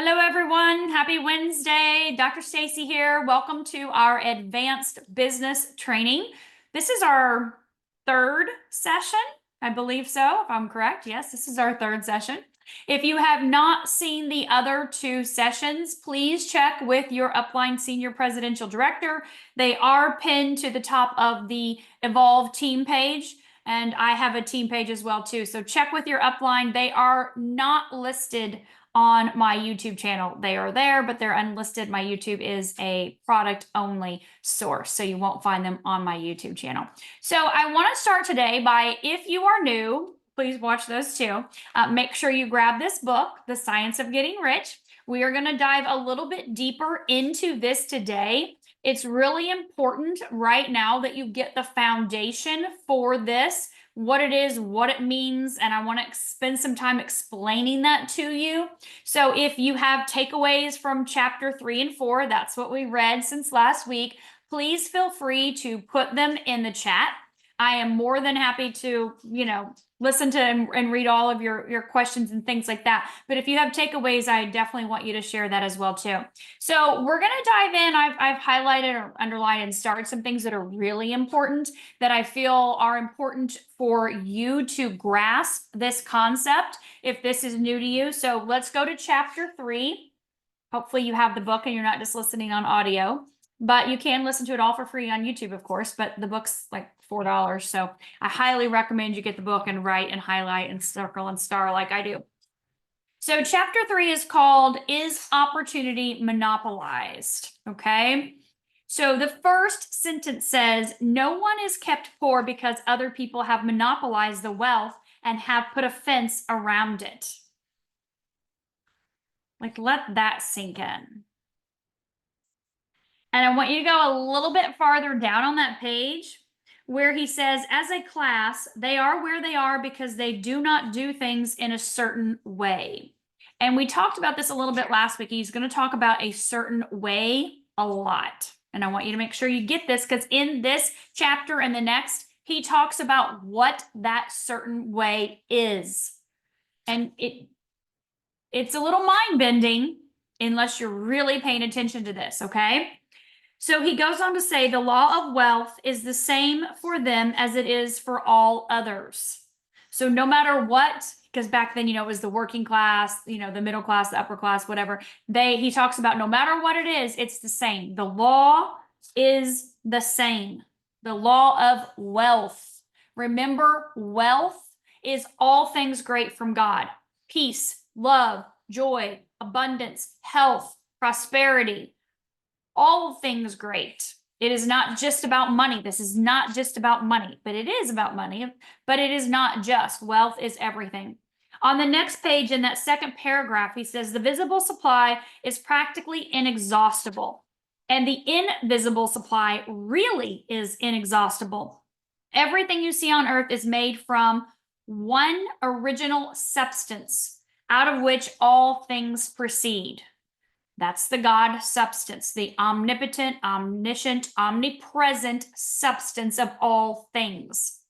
Hello, everyone. Happy Wednesday. Dr. Stacy here. Welcome to our advanced business training. This is our third session. I believe so, if I'm correct. Yes, this is our third session. If you have not seen the other two sessions, please check with your upline senior presidential director. They are pinned to the top of the Evolve team page. And I have a team page as well too. So check with your upline. They are not listed on my YouTube channel. They are there, but they're unlisted. My YouTube is a product only source, so you won't find them on my YouTube channel. So I want to start today by, if you are new, please watch those too. Make sure you grab this book, The Science of Getting Rich. We are going to dive a little bit deeper into this today. It's really important right now that you get the foundation for this, what it is, what it means, and I want to spend some time explaining that to you. So if you have takeaways from chapter 3 and 4, that's what we read since last week, please feel free to put them in the chat. I am more than happy to, listen to and read all of your questions and things like that. But if you have takeaways, I definitely want you to share that as well too. So we're going to dive in. I've highlighted or underlined and starred some things that are really important that I feel are important for you to grasp this concept if this is new to you. So let's go to chapter 3. Hopefully you have the book and you're not just listening on audio. But you can listen to it all for free on YouTube, of course, but the book's like $4. So I highly recommend you get the book and write and highlight and circle and star like I do. So chapter 3 is called, Is Opportunity Monopolized? Okay. So the first sentence says, no one is kept poor because other people have monopolized the wealth and have put a fence around it. Like, let that sink in. And I want you to go a little bit farther down on that page where he says, as a class, they are where they are because they do not do things in a certain way. And we talked about this a little bit last week. He's going to talk about a certain way a lot. And I want you to make sure you get this because in this chapter and the next, he talks about what that certain way is. And it's a little mind-bending unless you're really paying attention to this, okay? So he goes on to say the law of wealth is the same for them as it is for all others. So no matter what, because back then, it was the working class, the middle class, the upper class, whatever, he talks about no matter what it is, it's the same. The law is the same. The law of wealth. Remember, wealth is all things great from God. Peace, love, joy, abundance, health, prosperity. All things great. It is not just about money. This is not just about money, but it is about money, but it is not just. Wealth is everything. On the next page in that second paragraph, he says the visible supply is practically inexhaustible, and the invisible supply really is inexhaustible. Everything you see on earth is made from one original substance, out of which all things proceed. That's the God substance, the omnipotent, omniscient, omnipresent substance of all things.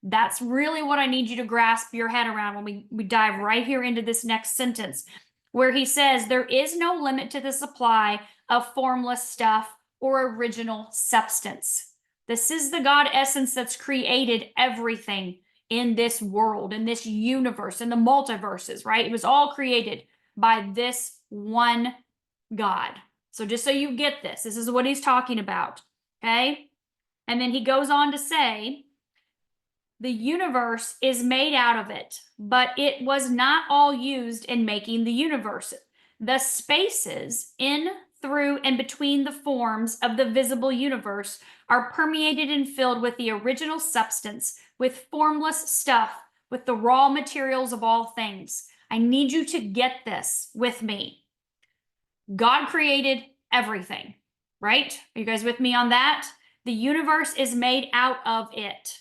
That's really what I need you to grasp your head around when we dive right here into this next sentence, where he says there is no limit to the supply of formless stuff or original substance. This is the God essence that's created everything in this world, in this universe, in the multiverses, right? It was all created by this one God. So just so you get this is what he's talking about, okay? And then he goes on to say, the universe is made out of it, but it was not all used in making the universe. The spaces in, through, and between the forms of the visible universe are permeated and filled with the original substance, with formless stuff, with the raw materials of all things. I need you to get this with me. God created everything, right? Are you guys with me on that? The universe is made out of it,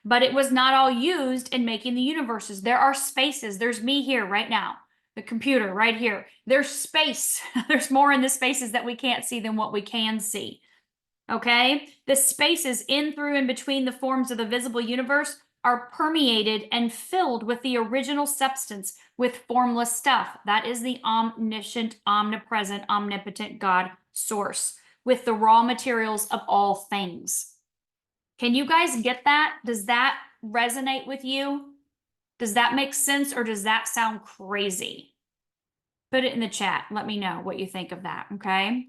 but it was not all used in making the universes. There are spaces. There's me here right now, the computer right here. There's space. There's more in the spaces that we can't see than what we can see, okay? The spaces in, through, and between the forms of the visible universe are permeated and filled with the original substance, with formless stuff. That is the omniscient, omnipresent, omnipotent God source, with the raw materials of all things. Can you guys get that? Does that resonate with you? Does that make sense, or does that sound crazy? Put it in the chat. Let me know what you think of that, okay?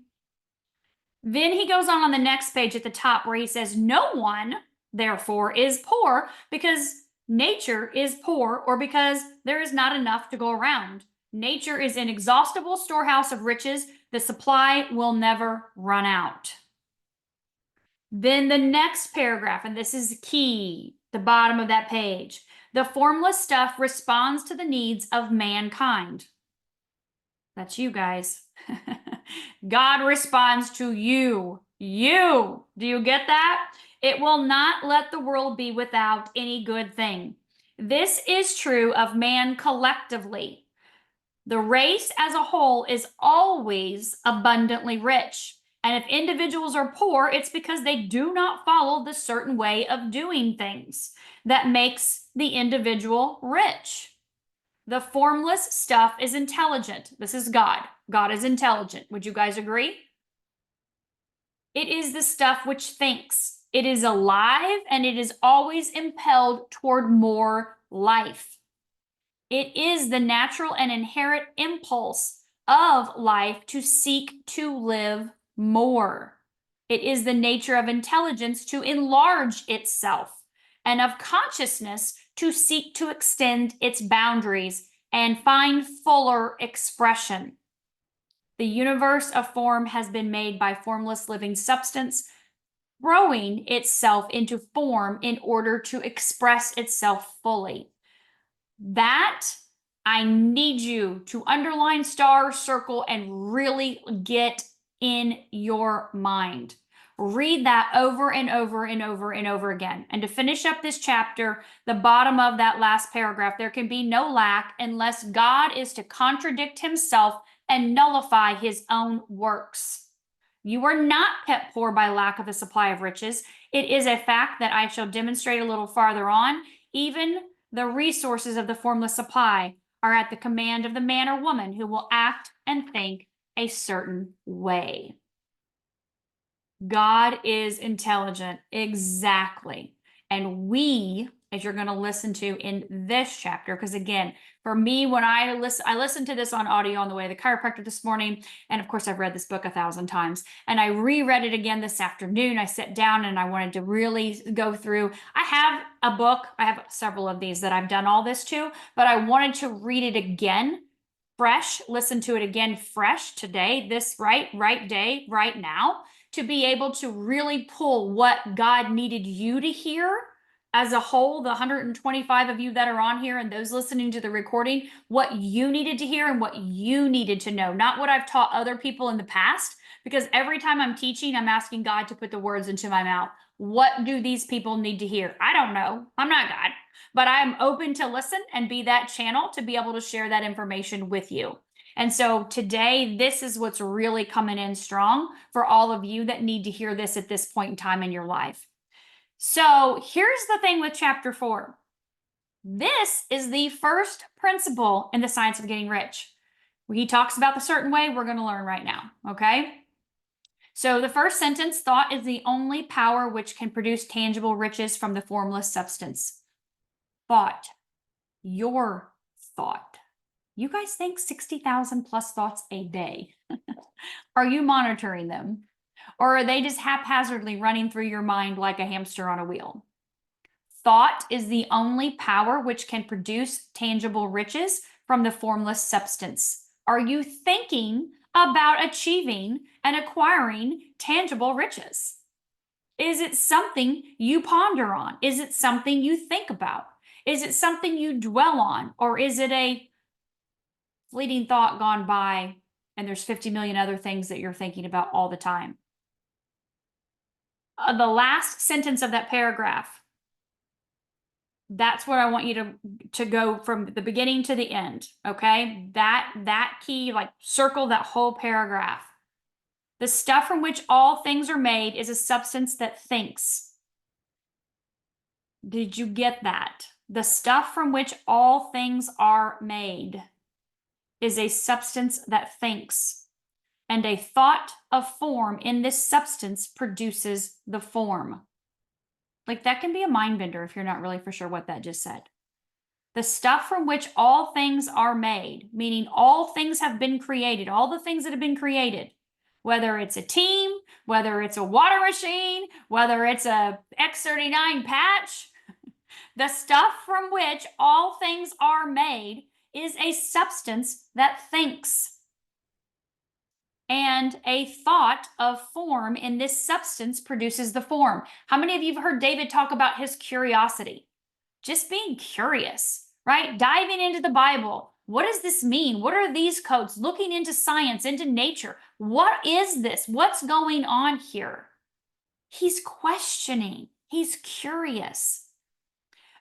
Then he goes on the next page at the top where he says, no one, therefore, is poor because nature is poor or because there is not enough to go around. Nature is an inexhaustible storehouse of riches. The supply will never run out. Then the next paragraph, and this is key, the bottom of that page. The formless stuff responds to the needs of mankind. That's you guys. God responds to you. You. Do you get that? It will not let the world be without any good thing. This is true of man collectively. The race as a whole is always abundantly rich. And if individuals are poor, it's because they do not follow the certain way of doing things that makes the individual rich. The formless stuff is intelligent. This is God. God is intelligent. Would you guys agree? It is the stuff which thinks. It is alive and it is always impelled toward more life. It is the natural and inherent impulse of life to seek to live more. It is the nature of intelligence to enlarge itself, and of consciousness to seek to extend its boundaries and find fuller expression. The universe of form has been made by formless living substance, growing itself into form in order to express itself fully. That I need you to underline, star, circle, and really get in your mind. Read that over and over and over and over again. And to finish up this chapter, the bottom of that last paragraph, there can be no lack unless God is to contradict himself and nullify his own works. You are not kept poor by lack of the supply of riches. It is a fact that I shall demonstrate a little farther on. Even the resources of the formless supply are at the command of the man or woman who will act and think a certain way. God is intelligent, exactly. And we, as you're going to listen to in this chapter, because again, for me, when I listened to this on audio on the way to the chiropractor this morning, and of course I've read this book 1,000 times, and I reread it again this afternoon. I sat down and I wanted to really go through. I have a book, I have several of these that I've done all this to, but I wanted to read it again fresh, listen to it again fresh today, this right day, right now, to be able to really pull what God needed you to hear as a whole, the 125 of you that are on here and those listening to the recording, what you needed to hear and what you needed to know, not what I've taught other people in the past. Because every time I'm teaching, I'm asking God to put the words into my mouth. What do these people need to hear? I don't know. I'm not God, but I'm open to listen and be that channel to be able to share that information with you. And so today, this is what's really coming in strong for all of you that need to hear this at this point in time in your life. So here's the thing with chapter 4. This is the first principle in the science of getting rich. He talks about the certain way we're going to learn right now, okay? So the first sentence, thought is the only power which can produce tangible riches from the formless substance. Thought, your thought. You guys think 60,000 plus thoughts a day. Are you monitoring them? Or are they just haphazardly running through your mind like a hamster on a wheel? Thought is the only power which can produce tangible riches from the formless substance. Are you thinking about achieving and acquiring tangible riches? Is it something you ponder on? Is it something you think about? Is it something you dwell on? Or is it a fleeting thought gone by and there's 50 million other things that you're thinking about all the time? The last sentence of that paragraph, that's where I want you to go from the beginning to the end, okay? That key, like circle that whole paragraph. The stuff from which all things are made is a substance that thinks. Did you get that? The stuff from which all things are made is a substance that thinks, and a thought of form in this substance produces the form. Like, that can be a mind bender if you're not really for sure what that just said. The stuff from which all things are made, meaning all things have been created, all the things that have been created, whether it's a team, whether it's a water machine, whether it's a X39 patch, the stuff from which all things are made is a substance that thinks. And a thought of form in this substance produces the form. How many of you have heard David talk about his curiosity? Just being curious, right? Diving into the Bible. What does this mean? What are these codes? Looking into science, into nature. What is this? What's going on here? He's questioning. He's curious.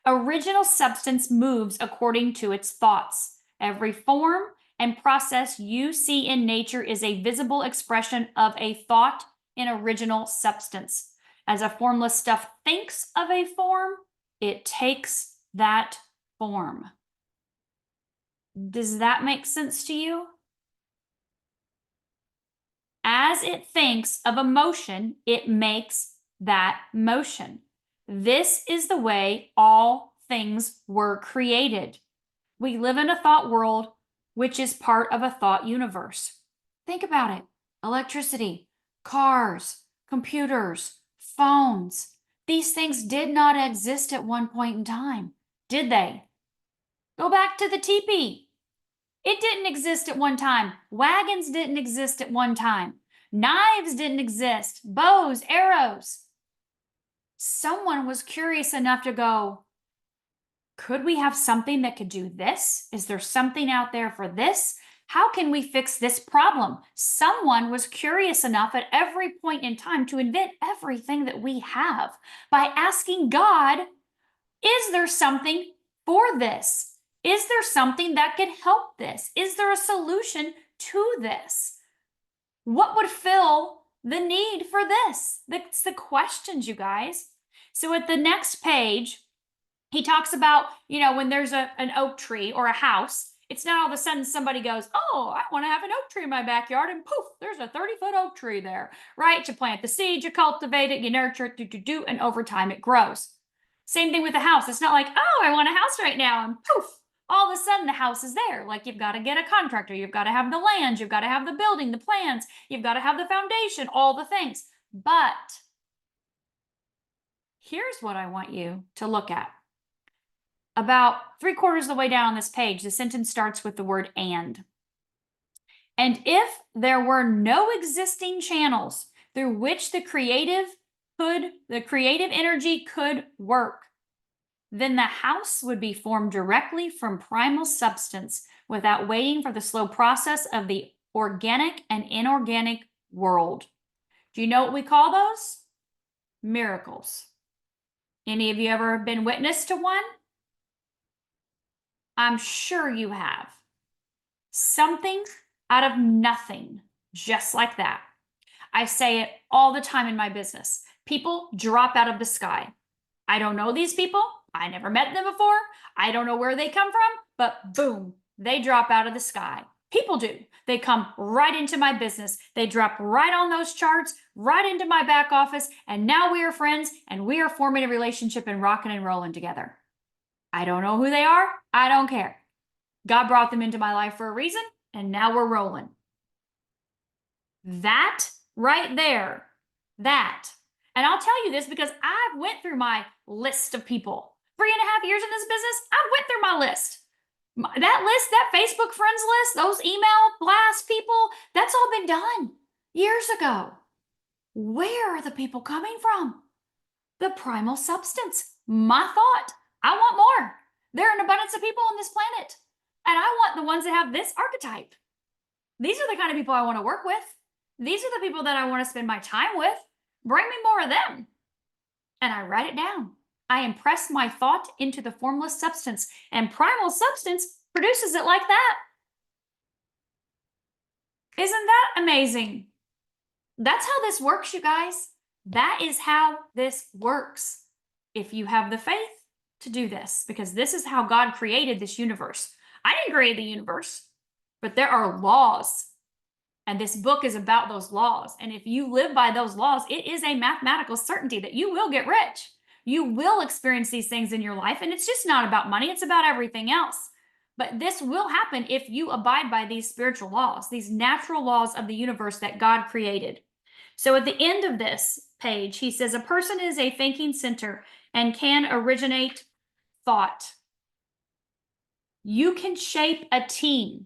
Original substance moves according to its thoughts. Every form and process you see in nature is a visible expression of a thought in original substance. As a formless stuff thinks of a form, it takes that form. Does that make sense to you? As it thinks of a motion, it makes that motion. This is the way all things were created. We live in a thought world, which is part of a thought universe. Think about it. Electricity, cars, computers, phones. These things did not exist at one point in time, did they? Go back to the teepee. It didn't exist at one time. Wagons didn't exist at one time. Knives didn't exist. Bows, arrows. Someone was curious enough to go, could we have something that could do this? Is there something out there for this? How can we fix this problem? Someone was curious enough at every point in time to invent everything that we have by asking God, is there something for this? Is there something that could help this? Is there a solution to this? What would fill the need for this? That's the questions, you guys. So at the next page, he talks about, when there's an oak tree or a house, it's not all of a sudden somebody goes, oh, I want to have an oak tree in my backyard, and poof, there's a 30-foot oak tree there, right? You plant the seed, you cultivate it, you nurture it, and over time it grows. Same thing with the house. It's not like, oh, I want a house right now, and poof, all of a sudden the house is there. Like, you've got to get a contractor, you've got to have the land, you've got to have the building, the plans, you've got to have the foundation, all the things. But here's what I want you to look at. About 3/4 of the way down on this page, the sentence starts with the word and. And if there were no existing channels through which the creative energy could work, then the house would be formed directly from primal substance without waiting for the slow process of the organic and inorganic world. Do you know what we call those? Miracles. Any of you ever been witness to one? I'm sure you have. Something out of nothing, just like that. I say it all the time in my business. People drop out of the sky. I don't know these people. I never met them before. I don't know where they come from, but boom, they drop out of the sky. People do. They come right into my business. They drop right on those charts, right into my back office, and now we are friends and we are forming a relationship and rocking and rolling together. I don't know who they are. I don't care. God brought them into my life for a reason, and now we're rolling. That right there, that. And I'll tell you this because I've went through my list of people. 3.5 years in this business, I went through my list. That list, that Facebook friends list, those email blast people, that's all been done years ago. Where are the people coming from? The primal substance. My thought. I want more. There are an abundance of people on this planet. And I want the ones that have this archetype. These are the kind of people I want to work with. These are the people that I want to spend my time with. Bring me more of them. And I write it down. I impress my thought into the formless substance, and primal substance produces it like that. Isn't that amazing? That's how this works, you guys. That is how this works. if you have the faith to do this, because this is how God created this universe. I didn't create the universe, but there are laws. And this book is about those laws. And if you live by those laws, it is a mathematical certainty that you will get rich. You will experience these things in your life. And it's just not about money, it's about everything else. But this will happen if you abide by these spiritual laws, these natural laws of the universe that God created. So at the end of this page, he says, a person is a thinking center and can originate thought. You can shape a team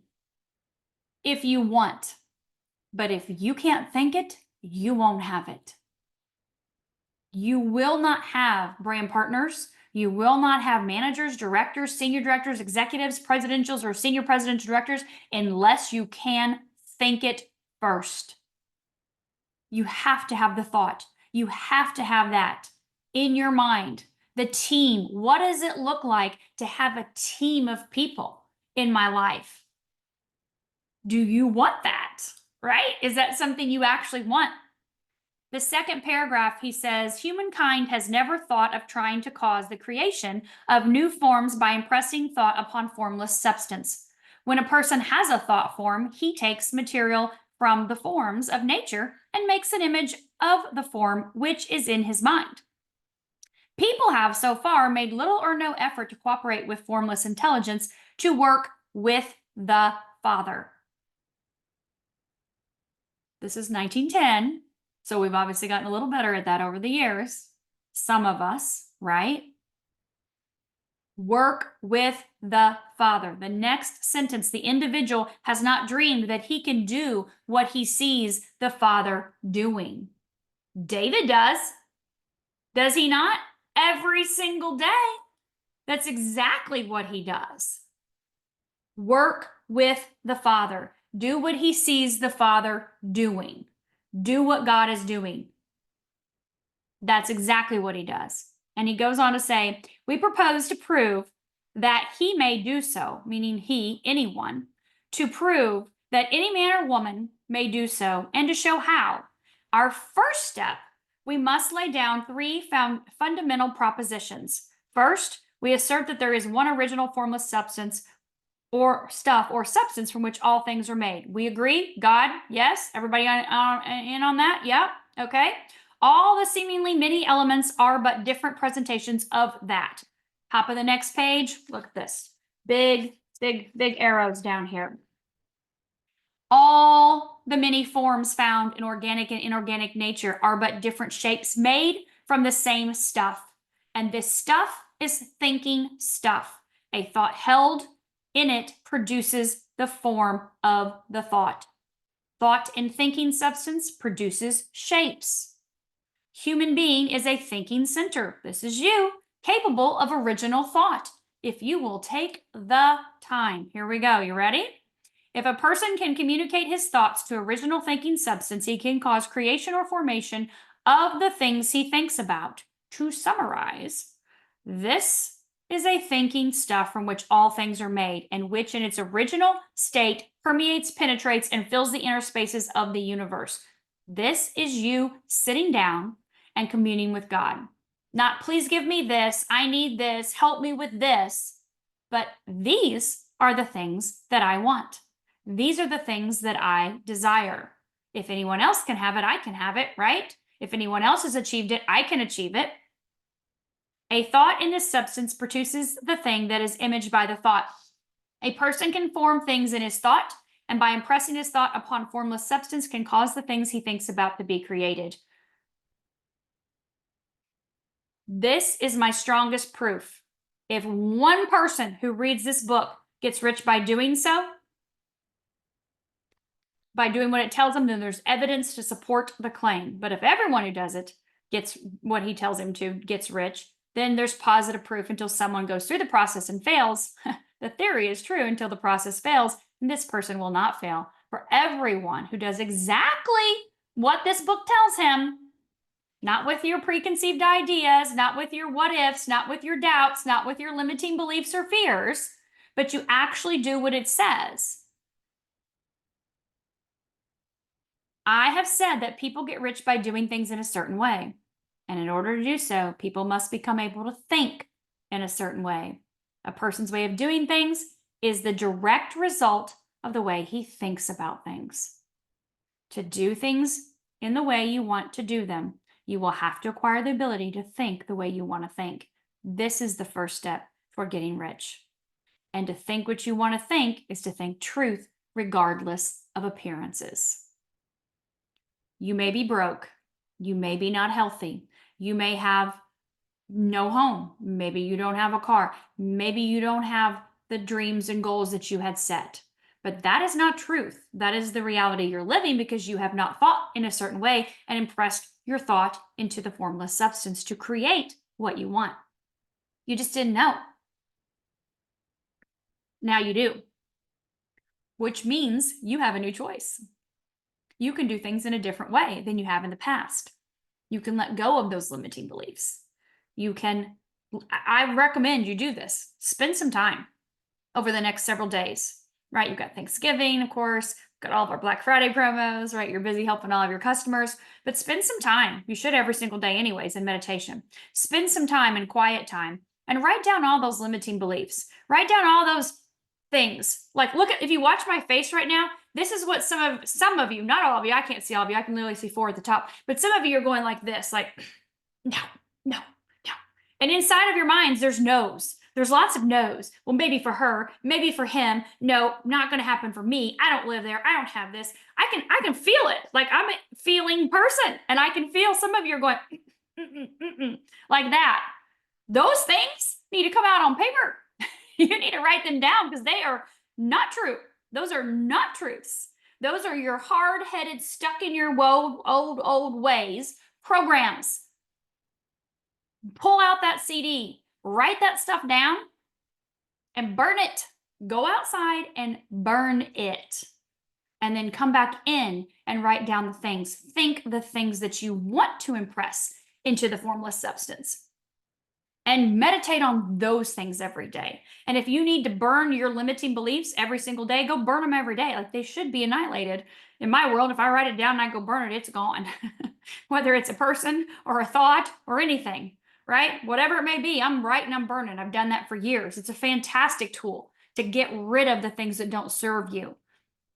if you want. But if you can't think it, you won't have it. You will not have brand partners. You will not have managers, directors, senior directors, executives, presidentials, or senior presidential directors unless you can think it first. You have to have the thought. You have to have that in your mind. The team. What does it look like to have a team of people in my life? Do you want that? Right? Is that something you actually want? The second paragraph, he says, humankind has never thought of trying to cause the creation of new forms by impressing thought upon formless substance. When a person has a thought form, he takes material from the forms of nature and makes an image of the form which is in his mind. People have so far made little or no effort to cooperate with formless intelligence to work with the Father. This is 1910, so we've obviously gotten a little better at that over the years. Some of us, right? Work with the Father. The next sentence, the individual has not dreamed that he can do what he sees the Father doing. David does. Does he not? Every single day. That's exactly what he does. Work with the Father. Do what he sees the Father doing. Do what God is doing. That's exactly what he does. And he goes on to say, we propose to prove that he may do so, meaning he, anyone, to prove that any man or woman may do so, and to show how. Our first step, we must lay down three fundamental propositions. First, we assert that there is one original formless substance or stuff or substance from which all things are made. We agree? God? Yes? Everybody in on that? Yeah? Okay. All the seemingly many elements are but different presentations of that. Hop of the next page. Look at this. Big arrows down here. All the many forms found in organic and inorganic nature are but different shapes made from the same stuff. And this stuff is thinking stuff. A thought held in it produces the form of the thought. Thought in thinking substance produces shapes. Human being is a thinking center. This is you, capable of original thought. If you will take the time. Here we go. You ready? If a person can communicate his thoughts to original thinking substance, he can cause creation or formation of the things he thinks about. To summarize, this is a thinking stuff from which all things are made, and which in its original state permeates, penetrates, and fills the inner spaces of the universe. This is you sitting down and communing with God. Not, please give me this, I need this, help me with this. But these are the things that I want. These are the things that I desire. If anyone else can have it, I can have it, right? If anyone else has achieved it, I can achieve it. A thought in this substance produces the thing that is imaged by the thought. A person can form things in his thought, and by impressing his thought upon formless substance can cause the things he thinks about to be created. This is my strongest proof. If one person who reads this book gets rich by doing so, by doing what it tells them, then there's evidence to support the claim. But if everyone who does it gets what he tells him to, gets rich, then there's positive proof until someone goes through the process and fails. The theory is true until the process fails, and this person will not fail. For everyone who does exactly what this book tells him, not with your preconceived ideas, not with your what ifs, not with your doubts, not with your limiting beliefs or fears, but you actually do what it says. I have said that people get rich by doing things in a certain way. And in order to do so, people must become able to think in a certain way. A person's way of doing things is the direct result of the way he thinks about things. To do things in the way you want to do them, you will have to acquire the ability to think the way you want to think. This is the first step for getting rich. And to think what you want to think is to think truth regardless of appearances. You may be broke. You may be not healthy. You may have no home. Maybe you don't have a car. Maybe you don't have the dreams and goals that you had set. But that is not truth. That is the reality you're living because you have not thought in a certain way and impressed your thought into the formless substance to create what you want. You just didn't know. Now you do, which means you have a new choice. You can do things in a different way than you have in the past. You can let go of those limiting beliefs. I recommend you do this. Spend some time over the next several days, right? You've got Thanksgiving, of course, got all of our Black Friday promos, right? You're busy helping all of your customers, but spend some time. You should every single day anyways in meditation. Spend some time in quiet time and write down all those limiting beliefs. Write down all those things. Like, look at, if you watch my face right now, this is what some of you, not all of you, I can't see all of you, I can literally see 4 at the top, but some of you are going like this, like, no, no, no. And inside of your minds, there's no's. There's lots of no's. Well, maybe for her, maybe for him. No, not going to happen for me. I don't live there. I don't have this. I can feel it. Like, I'm a feeling person, and I can feel some of you are going like that. Those things need to come out on paper. You need to write them down because they are not true. Those are not truths. Those are your hard-headed, stuck in your old ways programs. Pull out that CD, write that stuff down, and burn it. Go outside and burn it. And then come back in and write down the things. Think the things that you want to impress into the formless substance. And meditate on those things every day. And if you need to burn your limiting beliefs every single day, go burn them every day. Like, they should be annihilated. In my world, if I write it down and I go burn it, it's gone. Whether it's a person or a thought or anything, right? Whatever it may be, I'm writing, I'm burning. I've done that for years. It's a fantastic tool to get rid of the things that don't serve you.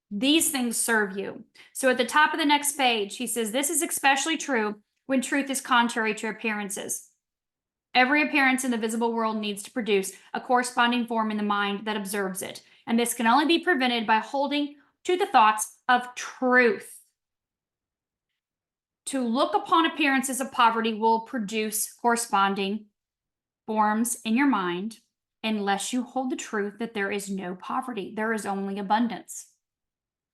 These things serve you. So at the top of the next page, he says, this is especially true when truth is contrary to appearances. Every appearance in the visible world needs to produce a corresponding form in the mind that observes it. And this can only be prevented by holding to the thoughts of truth. To look upon appearances of poverty will produce corresponding forms in your mind unless you hold the truth that there is no poverty. There is only abundance.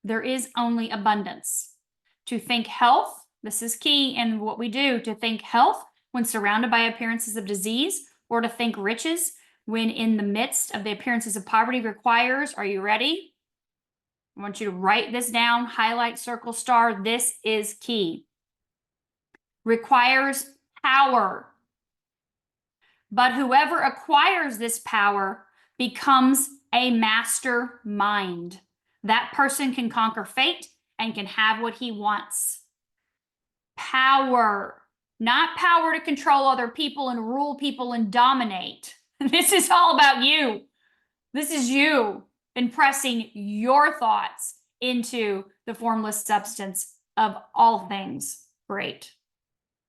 There is only abundance. To think health, this is key in what we do, to think health when surrounded by appearances of disease, or to think riches when in the midst of the appearances of poverty requires, are you ready? I want you to write this down, highlight, circle, star. This is key. Requires power. But whoever acquires this power becomes a mastermind. That person can conquer fate and can have what he wants. Power. Not power to control other people and rule people and dominate. This is all about you. This is you impressing your thoughts into the formless substance of all things great.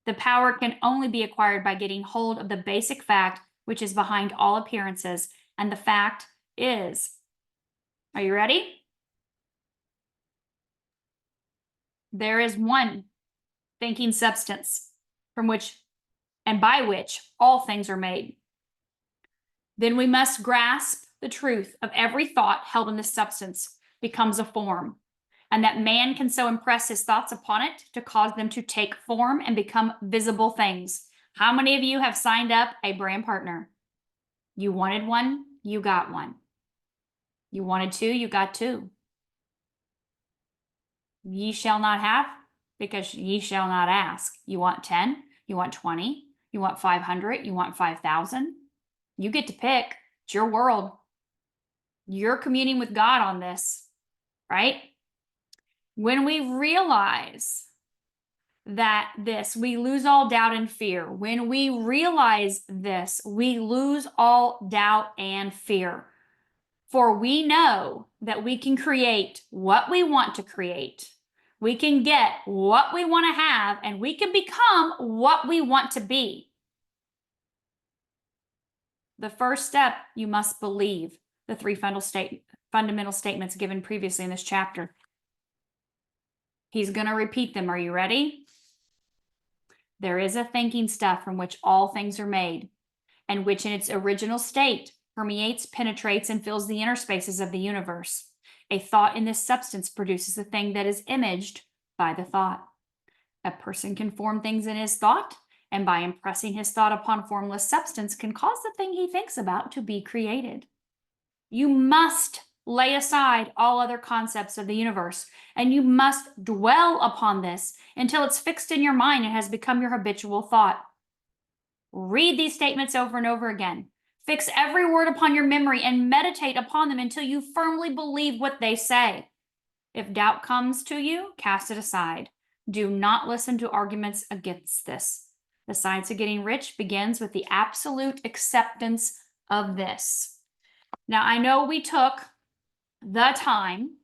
The power can only be acquired by getting hold of the basic fact which is behind all appearances. And the fact is, are you ready? There is one thinking substance from which and by which all things are made. Then we must grasp the truth of every thought held in this substance becomes a form, and that man can so impress his thoughts upon it to cause them to take form and become visible things. How many of you have signed up a brand partner? You wanted one, you got one. You wanted 2, you got 2. Ye shall not have, because ye shall not ask. You want 10, you want 20, you want 500, you want 5,000. You get to pick. It's your world. You're communing with God on this, right? When we realize we lose all doubt and fear. When we realize this, we lose all doubt and fear. For we know that we can create what we want to create. We can get what we want to have, and we can become what we want to be. The first step, you must believe the three fundamental statements given previously in this chapter. He's going to repeat them. Are you ready? There is a thinking stuff from which all things are made, and which in its original state permeates, penetrates, and fills the inner spaces of the universe. A thought in this substance produces a thing that is imaged by the thought. A person can form things in his thought, and by impressing his thought upon formless substance can cause the thing he thinks about to be created. You must lay aside all other concepts of the universe, and you must dwell upon this until it's fixed in your mind and has become your habitual thought. Read these statements over and over again. Fix every word upon your memory and meditate upon them until you firmly believe what they say. If doubt comes to you, cast it aside. Do not listen to arguments against this. The science of getting rich begins with the absolute acceptance of this. Now, I know we took the time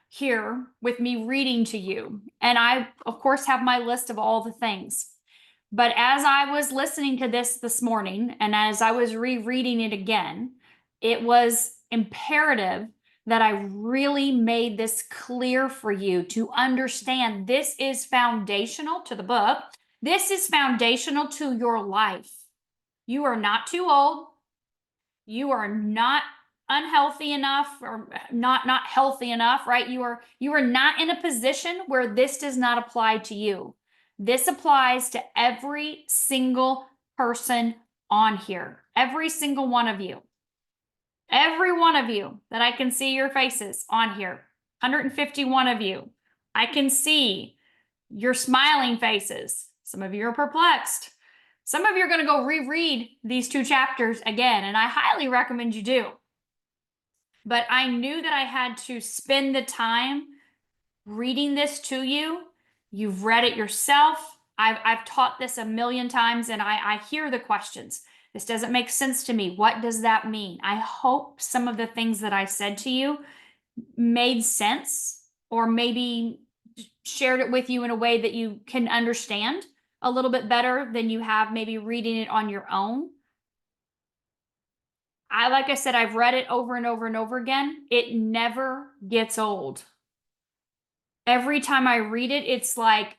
here with me reading to you, and I, of course, have my list of all the things. But as I was listening to this morning, and as I was rereading it again, it was imperative that I really made this clear for you to understand this is foundational to the book. This is foundational to your life. You are not too old. You are not unhealthy enough or not healthy enough, right? You are not in a position where this does not apply to you. This applies to every single person on here. Every single one of you. Every one of you that I can see your faces on here. 151 of you. I can see your smiling faces. Some of you are perplexed. Some of you are going to go reread these 2 chapters again, and I highly recommend you do. But I knew that I had to spend the time reading this to you. You've read it yourself. I've taught this a million times, and I hear the questions. This doesn't make sense to me. What does that mean? I hope some of the things that I said to you made sense, or maybe shared it with you in a way that you can understand a little bit better than you have maybe reading it on your own. Like I said, I've read it over and over and over again. It never gets old. Every time I read it, it's like,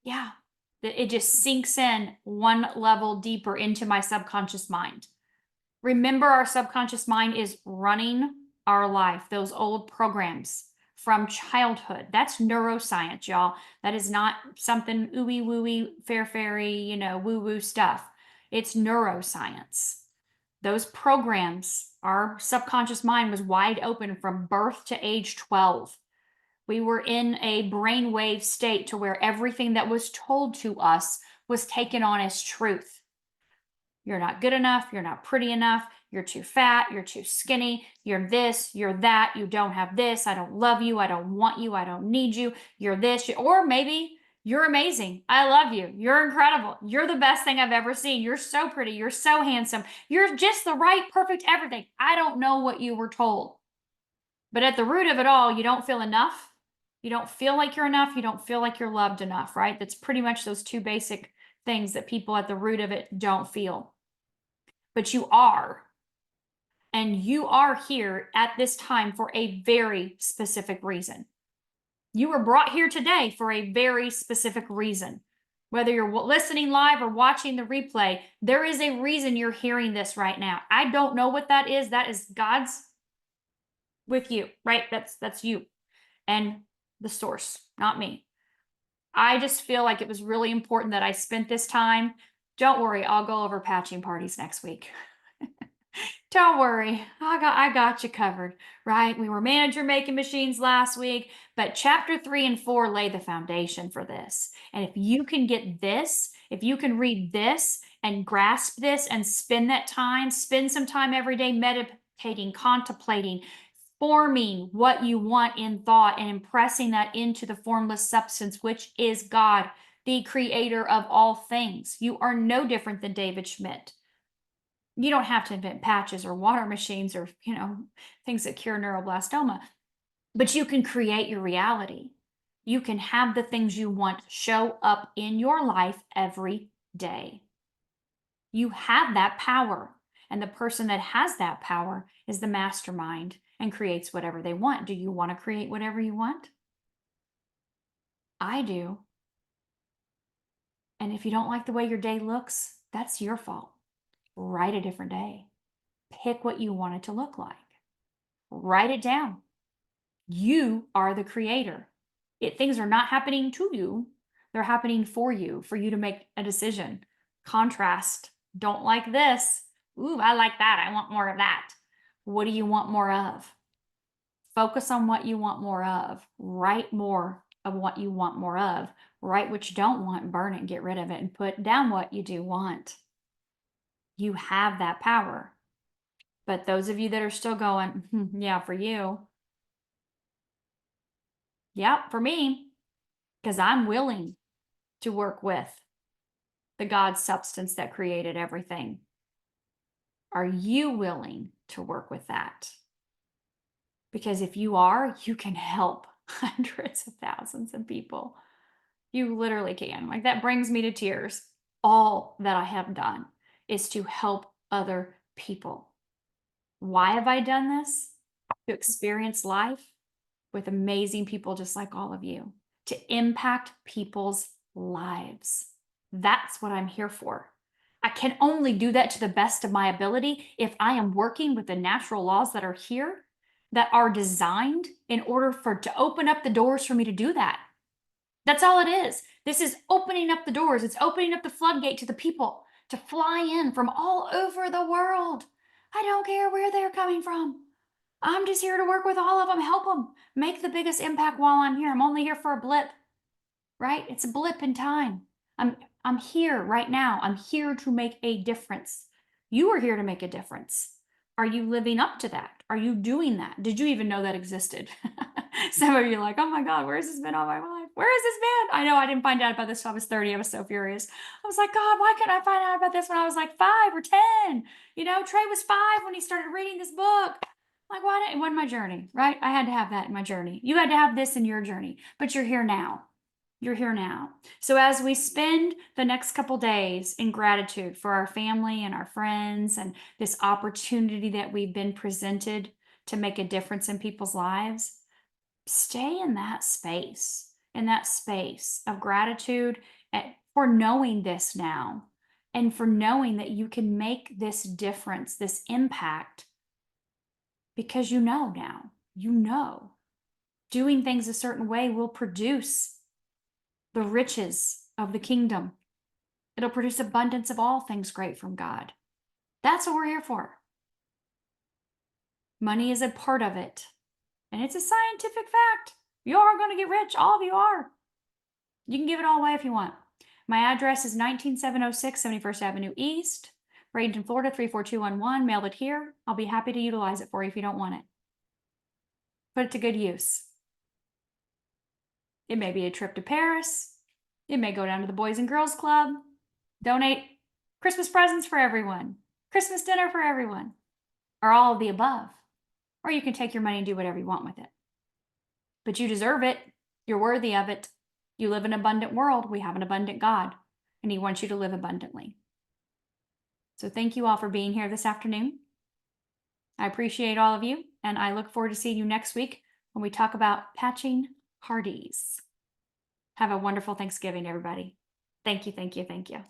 yeah, it just sinks in one level deeper into my subconscious mind. Remember, our subconscious mind is running our life, those old programs from childhood. That's neuroscience, y'all. That is not something ooey wooey, fairy, woo woo stuff. It's neuroscience. Those programs, our subconscious mind was wide open from birth to age 12. We were in a brainwave state to where everything that was told to us was taken on as truth. You're not good enough. You're not pretty enough. You're too fat. You're too skinny. You're this. You're that. You don't have this. I don't love you. I don't want you. I don't need you. You're this. Or maybe you're amazing. I love you. You're incredible. You're the best thing I've ever seen. You're so pretty. You're so handsome. You're just the right, perfect everything. I don't know what you were told. But at the root of it all, you don't feel enough. You don't feel like you're enough. You don't feel like you're loved enough, right? That's pretty much those 2 basic things that people at the root of it don't feel. But you are. And you are here at this time for a very specific reason. You were brought here today for a very specific reason. Whether you're listening live or watching the replay, there is a reason you're hearing this right now. I don't know what that is. That is God's with you, right? That's you and the source, not me. I just feel like it was really important that I spent this time. Don't worry, I'll go over patching parties next week. Don't worry, I got you covered, right? We were manager making machines last week, but chapter 3 and 4 lay the foundation for this. And if you can get this, if you can read this and grasp this and spend some time every day meditating, contemplating, forming what you want in thought and impressing that into the formless substance, which is God, the creator of all things. You are no different than David Schmidt. You don't have to invent patches or water machines or, things that cure neuroblastoma, but you can create your reality. You can have the things you want show up in your life every day. You have that power. And the person that has that power is the mastermind and creates whatever they want. Do you want to create whatever you want? I do. And if you don't like the way your day looks, that's your fault. Write a different day. Pick what you want it to look like. Write it down. You are the creator. Things are not happening to you, they're happening for you to make a decision. Contrast. Don't like this. Ooh, I like that. I want more of that. What do you want more of? Focus on what you want more of. Write more of what you want more of. Write what you don't want, burn it, get rid of it, and put down what you do want. You have that power. But those of you that are still going, yeah, for you. Yeah, for me, because I'm willing to work with the God substance that created everything. Are you willing to work with that? Because if you are, you can help hundreds of thousands of people. You literally can. Like, that brings me to tears. All that I have done is to help other people. Why have I done this? To experience life with amazing people just like all of you, to impact people's lives. That's what I'm here for. I can only do that to the best of my ability if I am working with the natural laws that are here, that are designed in order to open up the doors for me to do that. That's all it is. This is opening up the doors. It's opening up the floodgate to the people to fly in from all over the world. I don't care where they're coming from. I'm just here to work with all of them, help them, make the biggest impact while I'm here. I'm only here for a blip, right? It's a blip in time. I'm here right now. I'm here to make a difference. You are here to make a difference. Are you living up to that? Are you doing that? Did you even know that existed? Some of you are like, oh my God, where has this been all my life? Where has this been? I know I didn't find out about this till I was 30. I was so furious. I was like, God, why couldn't I find out about this when I was like 5 or 10? Trey was 5 when he started reading this book. Like, why didn't it wasn't my journey, right? I had to have that in my journey. You had to have this in your journey, but you're here now. You're here now. So as we spend the next couple days in gratitude for our family and our friends and this opportunity that we've been presented to make a difference in people's lives, stay in that space of gratitude for knowing this now, and for knowing that you can make this difference, this impact, because now, doing things a certain way will produce the riches of the kingdom. It'll produce abundance of all things great from God. That's what we're here for. Money is a part of it. And it's a scientific fact. You are going to get rich. All of you are. You can give it all away if you want. My address is 19706 71st Avenue East, Bradenton, Florida 34211. Mail it here. I'll be happy to utilize it for you if you don't want it. Put it to good use. It may be a trip to Paris. It may go down to the Boys and Girls Club. Donate Christmas presents for everyone. Christmas dinner for everyone. Or all of the above. Or you can take your money and do whatever you want with it. But you deserve it. You're worthy of it. You live in an abundant world. We have an abundant God, and He wants you to live abundantly. So thank you all for being here this afternoon. I appreciate all of you, and I look forward to seeing you next week when we talk about patching Hardee's. Have a wonderful Thanksgiving, everybody. Thank you, thank you, thank you.